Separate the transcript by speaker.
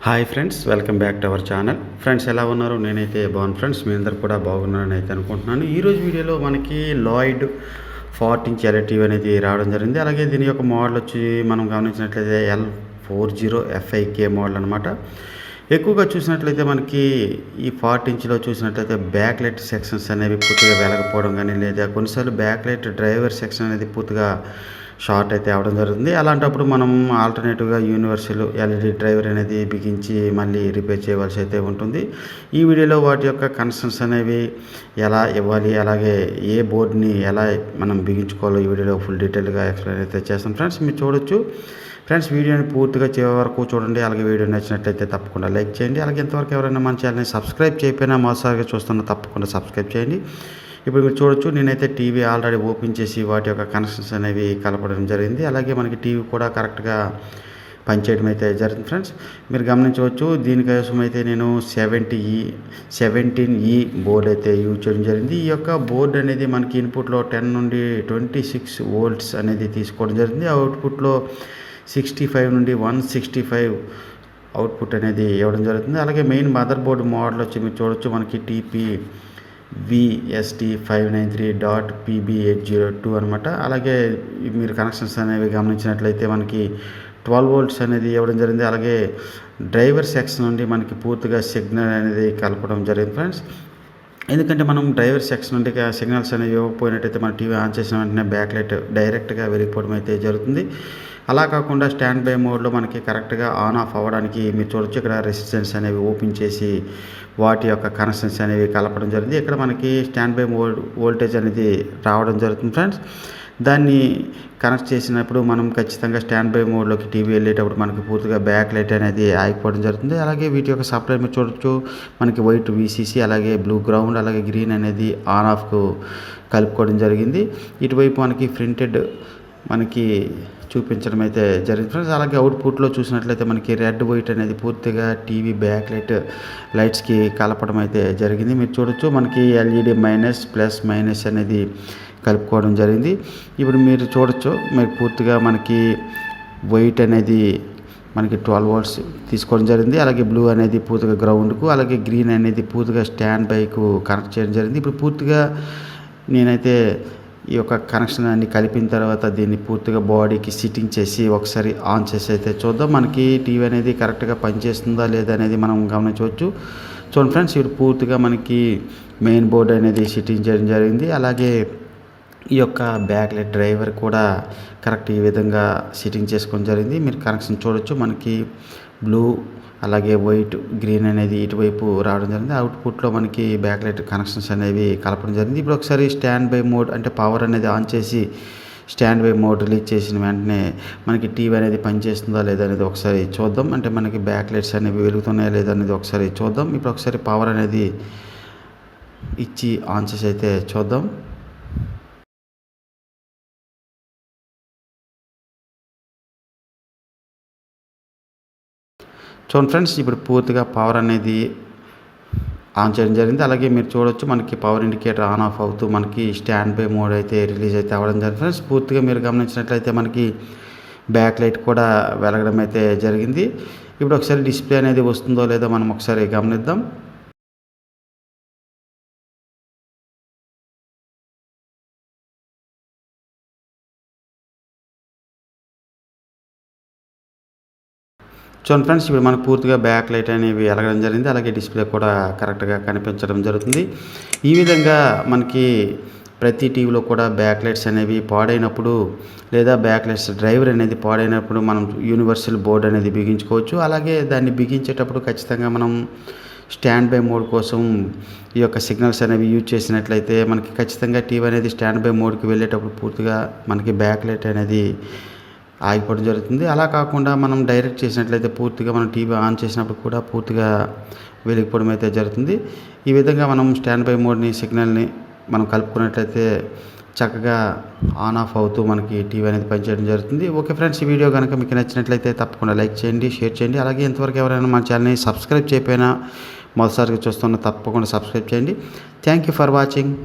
Speaker 1: Hi friends, welcome back to our channel. Friends ఎలా ఉన్నారు? నేనైతే బాగున్నాను ఫ్రెండ్స్. మీ అందరు కూడా బాగున్నారని అయితే అనుకుంటున్నాను. ఈరోజు వీడియోలో మనకి లాయిడ్ 14 ఇంచ్ ఎల్ఈడి టీవీ అనేది రావడం జరిగింది. అలాగే దీని యొక్క మోడల్ వచ్చి మనం గమనించినట్లయితే L40FIK మోడల్ అనమాట. ఎక్కువగా చూసినట్లయితే మనకి ఈ 40 ఇంచ్లో చూసినట్లయితే బ్యాక్ లైట్ సెక్షన్స్ అనేవి పూర్తిగా వెలగపోవడం కానీ, లేదా కొన్నిసార్లు బ్యాక్ లైట్ డ్రైవర్ సెక్షన్ అనేది పూర్తిగా షార్ట్ అయితే అవ్వడం జరుగుతుంది. అలాంటప్పుడు మనం ఆల్టర్నేటివ్గా యూనివర్సల్ ఎల్ఈడి డ్రైవర్ అనేది బిగించి మళ్ళీ రిపేర్ చేయవలసి అయితే ఉంటుంది. ఈ వీడియోలో వాటి యొక్క కనెక్షన్స్ అనేవి ఎలా ఇవ్వాలి, అలాగే ఏ బోర్డుని ఎలా మనం బిగించుకోవాలో ఈ వీడియోలో ఫుల్ డీటెయిల్గా ఎక్స్ప్లెయిన్ అయితే చేస్తాం ఫ్రెండ్స్. మీరు చూడొచ్చు ఫ్రెండ్స్, వీడియోని పూర్తిగా చివరి వరకు చూడండి. అలాగే వీడియో నచ్చినట్లయితే తప్పకుండా లైక్ చేయండి. అలాగే ఇంతవరకు ఎవరైనా మన ఛానల్ని సబ్స్క్రైబ్ చేయకపోయినా మొదటిసారిగా చూస్తున్నా తప్పకుండా సబ్స్క్రైబ్ చేయండి. ఇప్పుడు మీరు చూడొచ్చు, నేనైతే టీవీ ఆల్రెడీ ఓపెన్ చేసి వాటి యొక్క కనెక్షన్స్ అనేవి కలపడం జరిగింది. అలాగే మనకి టీవీ కూడా కరెక్ట్గా పనిచేయడం అయితే జరిగింది ఫ్రెండ్స్. మీరు గమనించవచ్చు, దీనికోసం అయితే నేను 17E బోర్డు అయితే యూజ్ చేయడం జరిగింది. ఈ యొక్క బోర్డు అనేది మనకి ఇన్పుట్లో 10 నుండి 26 వోల్ట్స్ అనేది తీసుకోవడం జరిగింది. అవుట్పుట్లో 65 నుండి 165 అవుట్పుట్ అనేది ఇవ్వడం జరుగుతుంది. అలాగే మెయిన్ మదర్ బోర్డు మోడల్ వచ్చి మీరు చూడొచ్చు, మనకి TP-VST593.PB802 అనమాట. అలాగే మీరు కనెక్షన్స్ అనేవి గమనించినట్లయితే మనకి 12 వోల్ట్స్ అనేది ఇవ్వడం జరిగింది. అలాగే డ్రైవర్ సెక్షన్ నుండి మనకి పూర్తిగా సిగ్నల్ అనేది కలపడం జరిగింది ఫ్రెండ్స్. ఎందుకంటే మనం డ్రైవర్ సెక్షన్ నుండి సిగ్నల్స్ అనేవి ఇవ్వకపోయినట్టయితే మన టీవీ ఆన్ చేసిన వెంటనే బ్యాక్ లైట్ డైరెక్ట్గా వెలిగిపోవడం అయితే జరుగుతుంది. అలా కాకుండా స్టాండ్ బై మోడ్లో మనకి కరెక్ట్గా ఆన్ ఆఫ్ అవ్వడానికి మీరు చూడొచ్చు, ఇక్కడ రెసిస్టెన్స్ అనేవి ఓపెన్ చేసి వాటి యొక్క కనెక్షన్స్ అనేవి కలపడం జరిగింది. ఇక్కడ మనకి స్టాండ్ బై వోల్టేజ్ అనేది రావడం జరుగుతుంది ఫ్రెండ్స్. దాన్ని కనెక్ట్ చేసినప్పుడు మనం ఖచ్చితంగా స్టాండ్ బై మోడ్లోకి టీవీ వెళ్ళేటప్పుడు మనకి పూర్తిగా బ్యాక్ లైట్ అనేది ఆగిపోవడం జరుగుతుంది. అలాగే వీటి యొక్క సప్లై మీరు చూడొచ్చు, మనకి వైట్ VCC, అలాగే బ్లూ గ్రౌండ్, అలాగే గ్రీన్ అనేది ఆన్ ఆఫ్కు కలుపుకోవడం జరిగింది. ఇటువైపు మనకి ప్రింటెడ్ మనకి చూపించడం అయితే జరిగింది ఫ్రెండ్స్. అలాగే అవుట్పుట్లో చూసినట్లయితే మనకి రెడ్ వైట్ అనేది పూర్తిగా టీవీ బ్యాక్ లైట్స్కి కలపడం అయితే జరిగింది. మీరు చూడొచ్చు, మనకి LED ప్లస్ మైనస్ అనేది కలుపుకోవడం జరిగింది. ఇప్పుడు మీరు చూడొచ్చు, మీరు పూర్తిగా మనకి వైట్ అనేది మనకి 12 వోల్ట్స్ తీసుకోవడం జరిగింది. అలాగే బ్లూ అనేది పూర్తిగా గ్రౌండ్కు, అలాగే గ్రీన్ అనేది పూర్తిగా స్టాండ్ బైకు కనెక్ట్ చేయడం జరిగింది. ఇప్పుడు పూర్తిగా నేనైతే ఈ యొక్క కనెక్షన్ అన్ని కలిపిన తర్వాత దీన్ని పూర్తిగా బాడీకి సిట్టింగ్ చేసి ఒకసారి ఆన్ చేసి అయితే చూద్దాం. మనకి టీవీ అనేది కరెక్ట్గా పనిచేస్తుందా లేదా అనేది మనం గమనించవచ్చు. చూడండి ఫ్రెండ్స్, ఇప్పుడు పూర్తిగా మనకి మెయిన్ బోర్డు అనేది సిట్టింగ్ చేయడం జరిగింది. అలాగే ఈ యొక్క బ్యాక్ లైట్ డ్రైవర్ కూడా కరెక్ట్ ఈ విధంగా సిట్టింగ్ చేసుకోవడం జరిగింది. మీరు కనెక్షన్ చూడొచ్చు, మనకి బ్లూ అలాగే వైట్ గ్రీన్ అనేది ఇటువైపు రావడం జరిగింది. అవుట్పుట్లో మనకి బ్యాక్ లైట్ కనెక్షన్స్ అనేవి కలపడం జరిగింది. ఇప్పుడు ఒకసారి స్టాండ్ బై మోడ్ అంటే పవర్ అనేది ఆన్ చేసి స్టాండ్ బై మోడ్ రిలీజ్ చేసిన వెంటనే మనకి టీవీ అనేది పనిచేస్తుందా లేదా అనేది ఒకసారి చూద్దాం. అంటే మనకి బ్యాక్ లైట్స్ అనేవి వెలుగుతున్నాయా లేదా అనేది ఒకసారి చూద్దాం. ఇప్పుడు ఒకసారి పవర్ అనేది ఇచ్చి ఆన్ చేసి అయితే చూద్దాం. చూడండి ఫ్రెండ్స్, ఇప్పుడు పూర్తిగా పవర్ అనేది ఆన్ చేయడం జరిగింది. అలాగే మీరు చూడొచ్చు, మనకి పవర్ ఇండికేటర్ ఆన్ ఆఫ్ అవుతూ మనకి స్టాండ్ బై మోడ్ అయితే రిలీజ్ అయితే అవ్వడం జరిగింది ఫ్రెండ్స్. పూర్తిగా మీరు గమనించినట్లయితే మనకి బ్యాక్ లైట్ కూడా వెలగడం అయితే జరిగింది. ఇప్పుడు ఒకసారి డిస్ప్లే అనేది వస్తుందో లేదో మనం ఒకసారి గమనిద్దాం. చూడండి ఫ్రెండ్స్, ఇప్పుడు మనకు పూర్తిగా బ్యాక్ లైట్ అనేవి వెలగడం జరిగింది. అలాగే డిస్ప్లే కూడా కరెక్ట్గా కనిపించడం జరుగుతుంది. ఈ విధంగా మనకి ప్రతి టీవీలో కూడా బ్యాక్ లైట్స్ అనేవి పాడైనప్పుడు, లేదా బ్యాక్ లైట్స్ డ్రైవర్ అనేది పాడైనప్పుడు మనం యూనివర్సల్ బోర్డ్ అనేది బిగించుకోవచ్చు. అలాగే దాన్ని బిగించేటప్పుడు ఖచ్చితంగా మనం స్టాండ్ బై మోడ్ కోసం ఈ యొక్క సిగ్నల్స్ అనేవి యూజ్ చేసినట్లయితే మనకి ఖచ్చితంగా టీవీ అనేది స్టాండ్ బై మోడ్కి వెళ్ళేటప్పుడు పూర్తిగా మనకి బ్యాక్ లైట్ అనేది ఆగిపోవడం జరుగుతుంది. అలా కాకుండా మనం డైరెక్ట్ చేసినట్లయితే పూర్తిగా మనం టీవీ ఆన్ చేసినప్పుడు కూడా పూర్తిగా వెలిగిపోవడం అయితే జరుగుతుంది. ఈ విధంగా మనం స్టాండ్ బై మోడ్ని సిగ్నల్ని మనం కలుపుకున్నట్లయితే చక్కగా ఆన్ ఆఫ్ అవుతూ మనకి టీవీ అనేది పనిచేయడం జరుగుతుంది. ఓకే ఫ్రెండ్స్, ఈ వీడియో కనుక మీకు నచ్చినట్లయితే తప్పకుండా లైక్ చేయండి, షేర్ చేయండి. అలాగే ఇంతవరకు ఎవరైనా మన ఛానల్ని సబ్స్క్రైబ్ చేయకపోయినా మొదటిసారిగా చూస్తున్నా తప్పకుండా సబ్స్క్రైబ్ చేయండి. Thank you for watching.